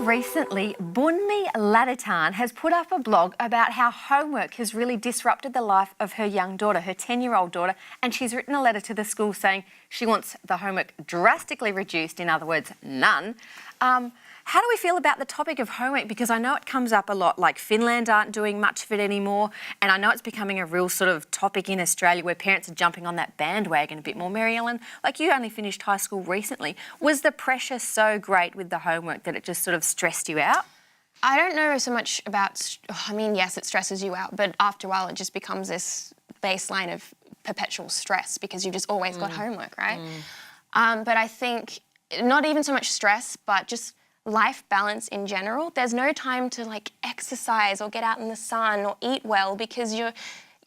recently, Bunmi Ladatan has put up a blog about how homework has really disrupted the life of her young daughter, her 10-year-old daughter, and she's written a letter to the school saying she wants the homework drastically reduced, in other words, none. How do we feel about the topic of homework? Because I know it comes up a lot, like Finland aren't doing much of it anymore, and I know it's becoming a real sort of topic in Australia where parents are jumping on that bandwagon a bit more. Mary Ellen, like you only finished high school recently. Was the pressure so great with the homework that it just sort of stressed you out? I don't know so much about, I mean, yes, it stresses you out, but after a while it just becomes this baseline of perpetual stress because you've just always got homework, right? But I think not even so much stress, but just life balance in general. There's no time to like exercise or get out in the sun or eat well because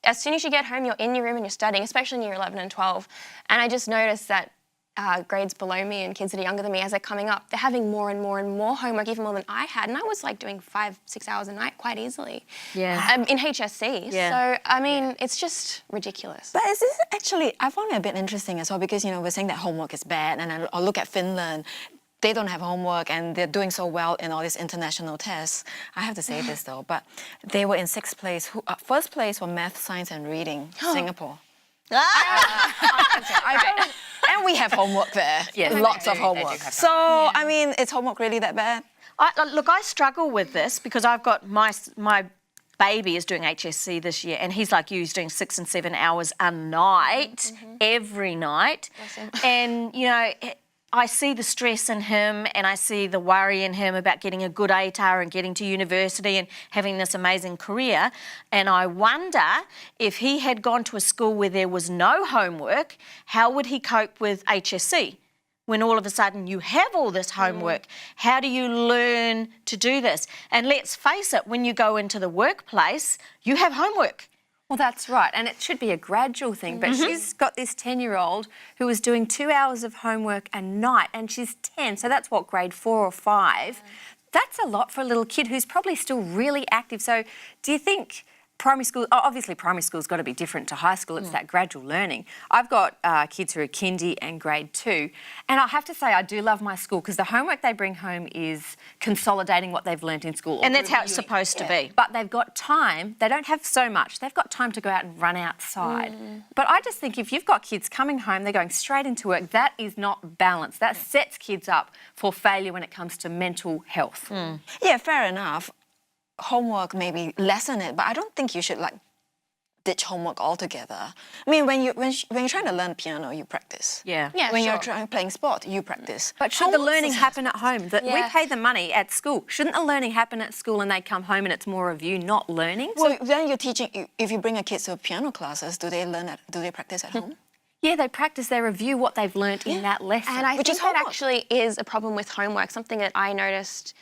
as soon as you get home, you're in your room and you're studying, especially in year 11 and 12. And I just noticed that grades below me and kids that are younger than me, as they're coming up, they're having more and more and more homework, even more than I had. And I was like doing 5-6 hours a night quite easily. Yeah. In HSC. Yeah. So, I mean, it's just ridiculous. But is this actually, I found it a bit interesting as well because, you know, we're saying that homework is bad and I look at Finland, they don't have homework and they're doing so well in all these international tests. I have to say this though, but they were in 6th place. First place for math, science and reading, Singapore. And we have homework there. Yes, lots of homework. So, I mean, is homework really that bad? Look, I struggle with this because I've got my baby is doing HSC this year and he's like you, he's doing 6 and 7 hours a night, every night. And, you know, I see the stress in him and I see the worry in him about getting a good ATAR and getting to university and having this amazing career. And I wonder if he had gone to a school where there was no homework, how would he cope with HSC? When all of a sudden you have all this homework, how do you learn to do this? And let's face it, when you go into the workplace, you have homework. Well, that's right, and it should be a gradual thing, but she's got this 10-year-old who is doing 2 hours of homework a night, and she's 10, so that's what, grade 4 or 5? That's a lot for a little kid who's probably still really active. So do you think primary school, obviously primary school's got to be different to high school, it's that gradual learning. I've got kids who are kindy and grade 2, and I have to say I do love my school because the homework they bring home is consolidating what they've learnt in school. And that's how it's supposed to be. But they've got time, they don't have so much, they've got time to go out and run outside. But I just think if you've got kids coming home, they're going straight into work, that is not balanced. That sets kids up for failure when it comes to mental health. Yeah, fair enough. Homework maybe lessen it, but I don't think you should like ditch homework altogether. I mean, when you're trying to learn piano, you practice. Yeah. When you're playing sport, you practice. But should the learning happen at home? We pay the money at school. Shouldn't the learning happen at school and they come home and it's more of you not learning? Well, then you're teaching. If you bring a kid to piano classes, do they practice at home? Yeah, they practice, they review what they've learnt in that lesson. And I think that actually is a problem with homework, something that I noticed,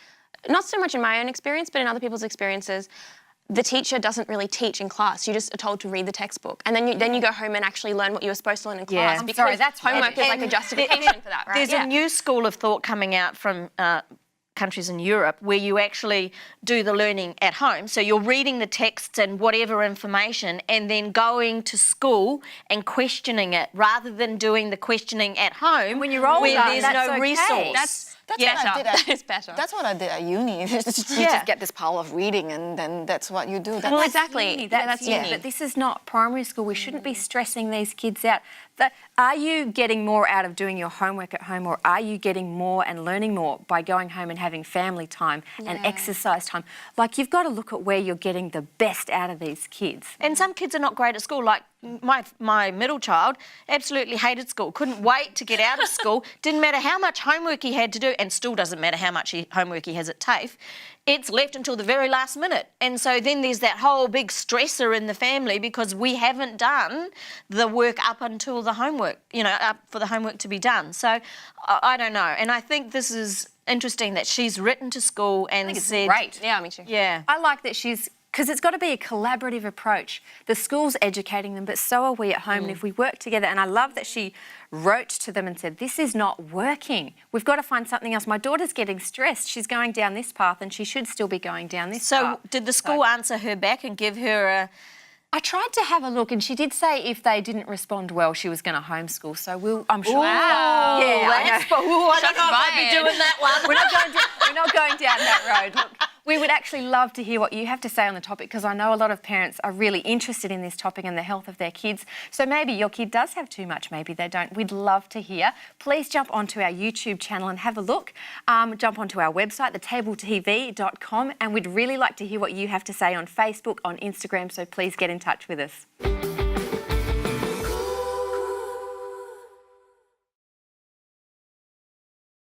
not so much in my own experience, but in other people's experiences. The teacher doesn't really teach in class. You just are told to read the textbook. And then you go home and actually learn what you were supposed to learn in class. I'm sorry, that's homework is like a justification for that, right? There's a new school of thought coming out from countries in Europe where you actually do the learning at home. So you're reading the texts and whatever information and then going to school and questioning it rather than doing the questioning at home when you're older, where there's that's no okay. resource. That's what I did. That is better. That's what I did at uni. You just get this pile of reading and then that's what you do. Well, exactly. That's uni. But this is not primary school. We shouldn't be stressing these kids out. Are you getting more out of doing your homework at home, or are you getting more and learning more by going home and having family time and exercise time? Like, you've got to look at where you're getting the best out of these kids. And some kids are not great at school. Like my middle child absolutely hated school, couldn't wait to get out of school, didn't matter how much homework he had to do, and still doesn't matter how much homework he has at TAFE. It's left until the very last minute. And so then there's that whole big stressor in the family because we haven't done the work up until the homework, up for the homework to be done. So I don't know. And I think this is interesting that she's written to school and said... Great. Yeah, me too. Yeah. I like that because it's got to be a collaborative approach. The school's educating them, but so are we at home. And if we work together, and I love that she wrote to them and said, this is not working. We've got to find something else. My daughter's getting stressed. She's going down this path and she should still be going down this path. So did the school answer her back and give her I tried to have a look, and she did say if they didn't respond well, she was going to homeschool. So I'm sure. Wow. Yeah, I know. I don't know if I'd be fired. doing that one. We're not going down that road. Look, we would actually love to hear what you have to say on the topic, because I know a lot of parents are really interested in this topic and the health of their kids. So maybe your kid does have too much, maybe they don't. We'd love to hear. Please jump onto our YouTube channel and have a look. Jump onto our website, thetable2tv.com, and we'd really like to hear what you have to say on Facebook, on Instagram, so please get in touch with us.